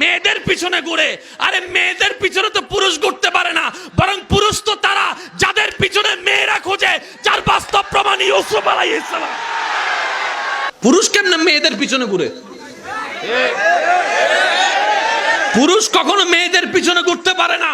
মেয়েদের পিছনে ঘুরে। আরে মেয়েদের পিছনে তো পুরুষ ঘুরতে পারে না, বরং পুরুষ তো তারা যাদের পিছনে মেয়েরা খোঁজে, যার বাস্তব প্রমাণ ইউসুফ আলাইহিস সালাম। পুরুষ কেমনে মেয়েদের পিছনে ঘুরে? পুরুষ কখনো মেয়েদের পিছনে ঘুরতে পারে না।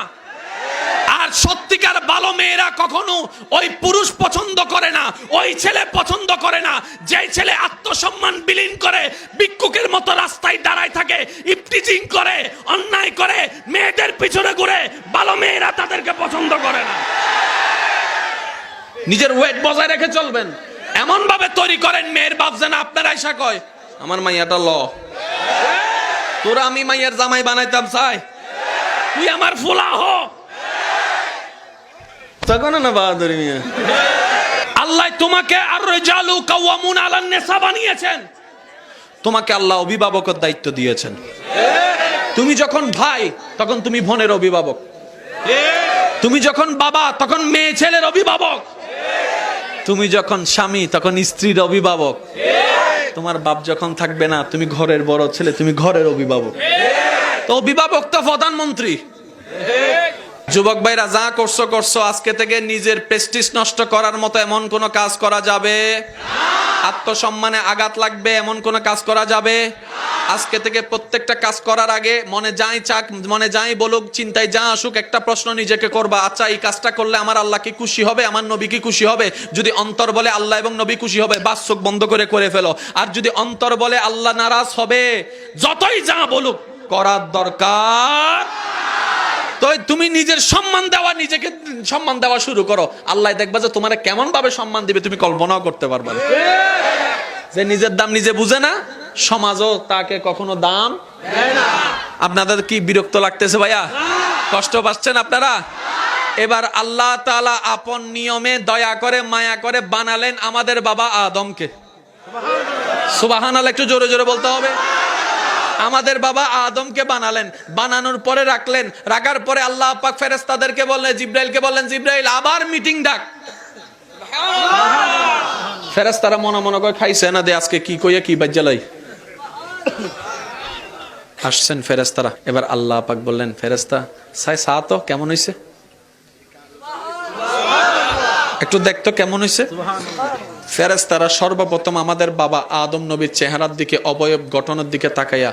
আর সত্যিকার ভালো মেয়েরা কখনো ওই পুরুষ পছন্দ করে না, ওই ছেলে পছন্দ করে না যেই ছেলে আত্মসম্মান বিলীন করে ভিক্ষুকের মতো রাস্তায় দাঁড়ায় থাকে, ইফটিজিং করে, অন্যায় করে, মেয়েদের পিছনে ঘুরে। ভালো মেয়েরা তাদেরকে পছন্দ করে না। নিজের ওয়েট বজায় রেখে চলবেন, এমন ভাবে তৈরি করেন মেয়ের বাপ যেন আপনার আয়সা কয় আমার মাইয়াটা ল, তোরা আমি মাইয়ার জামাই বানাইতাম চাই, তুই আমার ফুলা হ। আল্লাহ তোমাকে আর রিজালু কাওয়ামুন আলান নিসা বানিয়েছেন, তোমাকে আল্লাহ অভিভাবকের দায়িত্ব দিয়েছেন। তুমি যখন ভাই তখন তুমি বোনের অভিভাবক, তুমি যখন বাবা তখন মেয়ে ছেলের অভিভাবক, তুমি যখন স্বামী তখন স্ত্রীর অভিভাবক, তোমার বাপ যখন থাকবে না তুমি ঘরের বড় ছেলে, তুমি ঘরের অভিভাবক। তো অভিভাবক তো প্রধানমন্ত্রী। যুবক ভাইরা যা করছো করছো, আজকে থেকে নিজের প্রেস্টিজ নষ্ট করার মতো এমন কোন কাজ করা যাবে না। আত্মসম্মানে আঘাত লাগবে এমন কোন কাজ করা যাবে না। আজকে থেকে প্রত্যেকটা কাজ করার আগে মনে যাই চাক, মনে যাই বলুক, চিন্তায় যা আসুক, একটা প্রশ্ন নিজেকে করবা, আচ্ছা এই কাজটা করলে আমার আল্লাহ কি খুশি হবে, আমার নবী কি খুশি হবে? যদি অন্তর বলে আল্লাহ এবং নবী খুশি হবে, বাস চোখ বন্ধ করে ফেলো। আর যদি অন্তর বলে আল্লাহ নারাজ হবে, যতই যা বলুক করার দরকার। তো তুমি নিজের সম্মান দেওয়া, নিজেকে সম্মান দেওয়া শুরু করো, আল্লাহ দেখবা যে তোমার কেমন ভাবে সম্মান দিবে তুমি কল্পনাও করতে পারবে না। যে নিজের দাম নিজে বুঝে না, সমাজও তাকে কখনো দাম দেয় না। আপনাদের কি বিরক্ত লাগতেছে ভাইয়া? কষ্ট পাচ্ছেন আপনারা? এবার আল্লাহ তাআলা আপন নিয়মে দয়া করে মায়া করে বানালেন আমাদের বাবা আদমকে। সুবহানাল্লাহ, একটু জোরে জোরে বলতে হবে। আমাদের বাবা আদমকে বানালেন, বানানোর পরে রাখলেন, রাখার পরে আল্লাহ পাক ফেরেশতাদেরকে বললেন, জিবরাইলকে বললেন, জিবরাইল আবার মিটিং ডাক। ফেরেশতারা মনে মনে করে খাইছে না দে আজকে কি কইয়া কি বাজ্জালাই। আসছেন ফেরেশতারা, এবার আল্লাহ পাক বললেন, ফেরেশতা সাই সা তো কেমন হইছে, একটু দেখতো কেমন হইছে। ফেরেশতারা সর্বপ্রথম আমাদের বাবা আদম নবীর চেহারার দিকে, অবয়ব গঠনের দিকে তাকাইয়া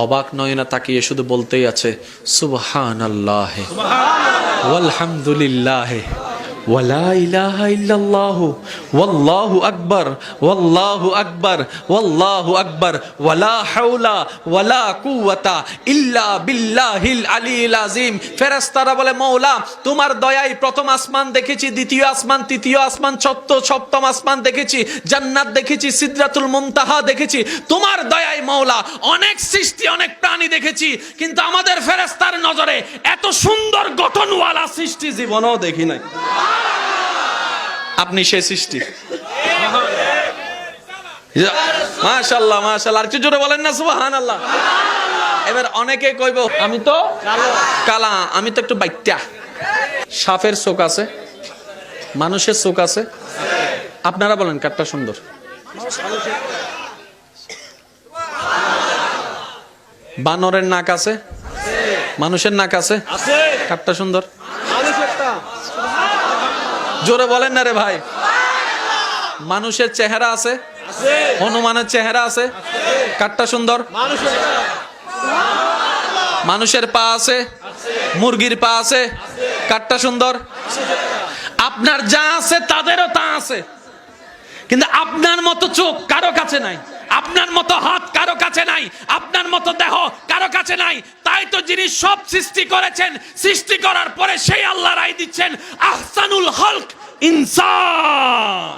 অবাক নয়না তাকিয়ে শুধু বলতেই আছে সুবহানাল্লাহ ওয়ালহামদুলিল্লাহ ওয়ালা ইলাহা ইল্লাল্লাহু ওয়াল্লাহু আকবার ওয়াল্লাহু আকবার ওয়াল্লাহু আকবার ওয়ালা হাওলা ওয়ালা কুওয়াতা ইল্লা বিল্লাহিল আলিয়্যিল আযীম। ফেরেশতারা বলে, মওলা তোমার দয়ায় প্রথম আসমান দেখেছি, দ্বিতীয় আসমান, তৃতীয় আসমান, সপ্তম আসমান দেখেছি, জান্নাত দেখেছি, সিদরাতুল মুনতাহা দেখেছি। তোমার দয়ায় মওলা অনেক সৃষ্টি, অনেক প্রাণী দেখেছি, কিন্তু আমাদের ফেরেশতার নজরে এত সুন্দর গঠনওয়ালা সৃষ্টি জীবনেও দেখি নাই। আপনি সেই সৃষ্টি। মাশাআল্লাহ মাশাআল্লাহ, আর একটু জোরে বলেন না সুবহানাল্লাহ। এবার অনেকে কইব আমি তো কালা, আমি তো একটু বাইত্যা। সাপের চোখ আছে, মানুষের চোখ আছে, আপনারা বলেন কারটা সুন্দর? বানরের নাক আছে, মানুষের নাক আছে, কারটা সুন্দর? জোরে বলেন না রে ভাই। মানুষের চেহারা আছে, হনুমানের চেহারা আছে, কারটা সুন্দর? মানুষের পা আছে, মুরগির পা আছে, কারটা সুন্দর? আপনার যা আছে তাদেরও তা আছে, কিন্তু আপনার মতো চোখ কারো কাছে নাই, আপনার মতো হাত কারো কাছে নাই, আপনার মতো দেহ কারো কাছে নাই। তাই তো যিনি সব সৃষ্টি করেছেন, সৃষ্টি করার পরে সেই আল্লাহ রায় দিচ্ছেন আহসানুল খালক ইনসান।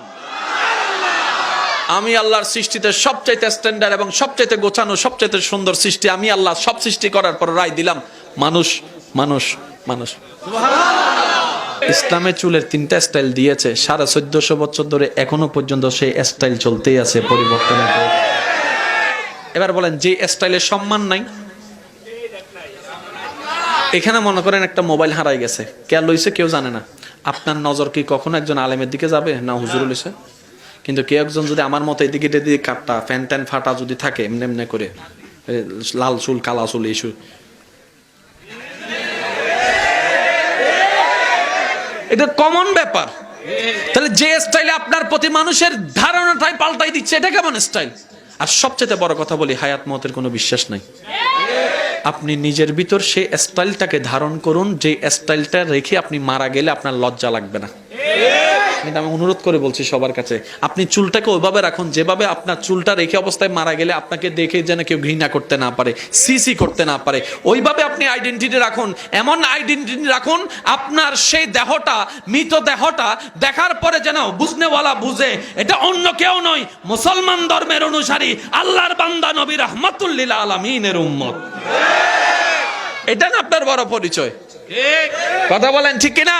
আমি আল্লাহর সৃষ্টিতে সবচাইতে স্ট্যান্ডার্ড এবং সবচাইতে গোছানো, সবচাইতে সুন্দর সৃষ্টি আমি আল্লাহ। সব সৃষ্টি করার পর রায় দিলাম মানুষ, মানুষ, মানুষ। ইসলামে চুলের 3টা স্টাইল দিয়েছে, 1450 বছর ধরে এখনো পর্যন্ত সেই স্টাইল চলতেই আছে, পরিবর্তন। এবার বলেন যে স্টাইলের সম্মান নাই। এখানে মনে করেন একটা মোবাইল হারাই গেছে, কে লইছে কেউ জানে না। আপনার নজর কি কখনো একজন আলেমের দিকে যাবে না হুজুর লইছে? কিন্তু কেউ একজন যদি আমার মতো এদিকে কাটটা ফ্যান ট্যান ফাটা যদি থাকে এমনি এমনি করে, লাল চুল কালা চুল এই এটা কমন ব্যাপার। তাহলে যে স্টাইলে আপনার প্রতি মানুষের ধারণাটাই পাল্টাই দিচ্ছে, এটা কেমন স্টাইল? আর সবচেয়ে বড় কথা বলি, হায়াত মতের কোনো বিশ্বাস নাই। আপনি নিজের ভিতর সেই স্টাইলটাকে ধারণ করুন, যে স্টাইলটা রেখে আপনি মারা গেলে আপনার লজ্জা লাগবে না। কিন্তু আমি অনুরোধ করে বলছি সবার কাছে, আপনি চুলটাকে ওইভাবে রাখুন যেভাবে আপনার চুলটা রেখে অবস্থায় মারা গেলে আপনাকে দেখে যেন কেউ ঘৃণা করতে না পারে, সিসি করতে না পারে। ওইভাবে আপনি আইডেন্টিটি রাখুন, এমন আইডেন্টিটি রাখুন আপনার সেই দেহটা, মৃত দেহটা দেখার পরে যেন বুঝনেওয়ালা বুঝে এটা অন্য কেউ নয়, মুসলমান ধর্মের অনুসারী, আল্লাহর বান্দা, নবী রাহমাতুল লিল আলামিনের উম্মত। এটা না আপনার বড় পরিচয়। কথা বলেন ঠিক কিনা?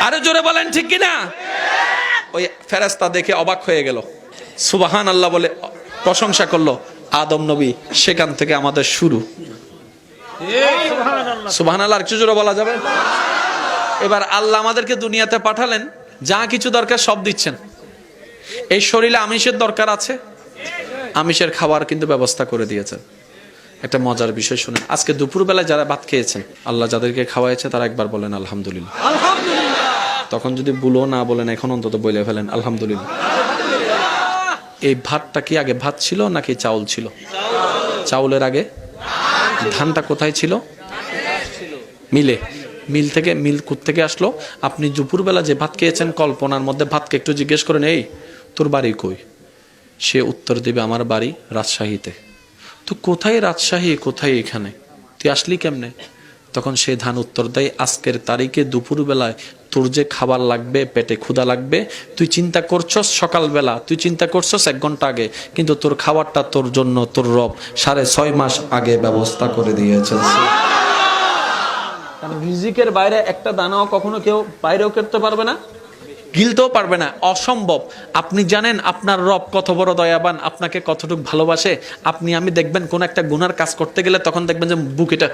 আরো জোরে বলেন ঠিক কিনা? ওই ফেরেশতা দেখে অবাক হয়ে গেল, সুবহানাল্লাহ বলে প্রশংসা করলো। আদম নবী, সেখান থেকে আমাদের শুরু। সুবহানাল্লাহ, আর কিছু জোরে বলা যাবে? এবার আল্লাহ আমাদেরকে দুনিয়াতে পাঠালেন, যা কিছু দরকার সব দিচ্ছেন। এই শরীরে আমিষের দরকার আছে, আমিষের খাবার কিন্তু ব্যবস্থা করে দিয়েছেন। একটা মজার বিষয় শুনে, আজকে দুপুরবেলায় যারা ভাত খেয়েছেন, আল্লাহ যাদেরকে খাওয়াইছে তারা একবার বলেন আলহামদুলিল্লাহ। তখন যদি ভুলো না বলেন, এখন অন্তত বলে ফেলেন আলহামদুলিল্লাহ। এই ভাতটা কি আগে ভাত ছিল নাকি চাউল ছিল? চাউলের আগে ধানটা কোথায় ছিল? মিলে। মিল থেকে, মিল কোত্থেকে আসলো? আপনি দুপুরবেলা যে ভাত খেয়েছেন, কল্পনার মধ্যে ভাতকে একটু জিজ্ঞেস করেন, এই তোর বাড়ি কই? সে উত্তর দিবে, আমার বাড়ি রাজশাহীতে। তো কোথায় রাজশাহী, কোথায় এখানে? তুই আসলি কেমনে? তখন সে ধান উত্তর দেয়, আজকের তারিখে দুপুরবেলায় তোর যে খাবার লাগবে, পেটে ক্ষুধা লাগবে, তুই চিন্তা করছস সকালবেলা, তুই চিন্তা করছস 1 ঘন্টা আগে, কিন্তু তোর খাবারটা তোর জন্য তোর রব 6.5 মাস আগে ব্যবস্থা করে দিয়েছেন। কারণ রিজিকের বাইরে একটা দানাও কখনো কেউ বাইরেও করতে পারবে না, গিলতেও পারবে না, অসম্ভব। আপনি জানেন আপনার রব কত বড় দয়াবান, আপনাকে কতটুকু ভালোবাসে। আপনি আমি দেখবেন কোন একটা গুনার কাজ করতে গেলে তখন দেখবেন যে বুক এটা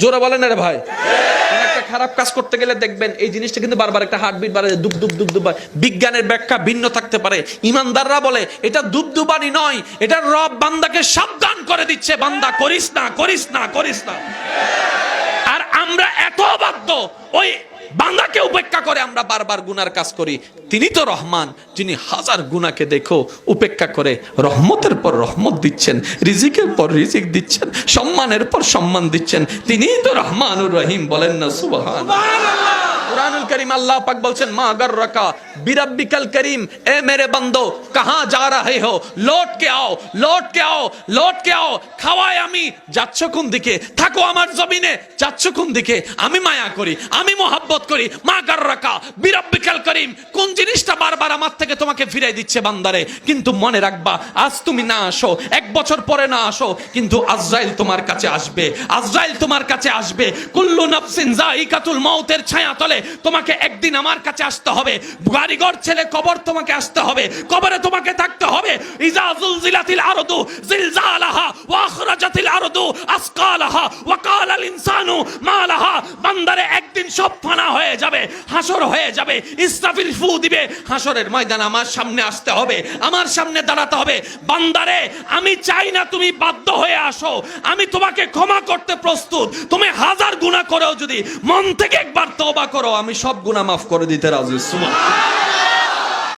জোরে বলেন রে ভাই। কোন একটা খারাপ কাজ করতে গেলে দেখবেন এই জিনিসটা কিন্তু বারবার একটা হার্টবিট বাড়ে, দুব দুব দুব দুব। বিজ্ঞানের ব্যাখ্যা ভিন্ন থাকতে পারে, ইমানদাররা বলে এটা দুবদুবানি নয়, এটা রব বান্দাকে সাবধান করে দিচ্ছে, বান্দা করিস না, করিস না, করিস না। আর আমরা এত বাধ্য, ওই বান্দাকে উপেক্ষা করে আমরা বারবার গুনার কাজ করি। তিনি তো রহমান, যিনি হাজার গুনাহকে দেখো উপেক্ষা করে রহমতের পর রহমত দিচ্ছেন, রিজিকের পর রিজিক দিচ্ছেন, সম্মানের পর সম্মান দিচ্ছেন। তিনিই তো রহমানুর রহিম, বলেন না সুবহানাল্লাহ। কুরআনুল কারীম আল্লাহ পাক বলছেন, মা গর্রাকা বিরাব্বিকাল করিম, এ মেরে বান্দো কাহা যা রহে হো, লौट के आओ, लौट के आओ, लौट के आओ। খাওয়াই আমি, যাচ্ছ কোন দিকে? থাকো আমার জমিনে, যাচ্ছ কোন দিকে? আমি মায়া করি, আমি মোহাব্বত করি। মা গর্রাকা বিরাব্বিকাল করিম, কোন জিনিসটা বারবার আমার থেকে তোমাকে ফিরাই দিচ্ছে বান্দারে? কিন্তু মনে রাখবা, আজ তুমি না আসো, 1 বছর পরে না আসো, কিন্তু আজরাইল তোমার কাছে আসবে, আজরাইল তোমার কাছে আসবে। কুল্লু নাফসিন যায়িকাতুল মাউতের ছায়া তলে তোমাকে একদিন আমার কাছে আসতে হবে। বাড়িঘর ছেলে কবর তোমাকে আসতে হবে, কবরে তোমাকে থাকতে হবে। ইজা যুলজিলাতিল আরদু জিলজালাহা ওয়া আখরাজাতিল আরদু আসকালাহা ওয়া ক্বালাল ইনসানু মা লাহা। বান্দারে একদিন সব ফানা হয়ে যাবে, হাসর হয়ে যাবে, ইসরাফিল ফু দিবে, হাসরের ময়দানে আমার সামনে আসতে হবে, আমার সামনে দাঁড়াতে হবে। বান্দারে আমি চাই না তুমি বাধ্য হয়ে আসো, আমি তোমাকে ক্ষমা করতে প্রস্তুত। তুমি 1000 গুনাহ করেও যদি মন থেকে একবার তওবা করো, আমি সব গুনাহ মাফ করে দিতে রাজি। সুবহানাল্লাহ।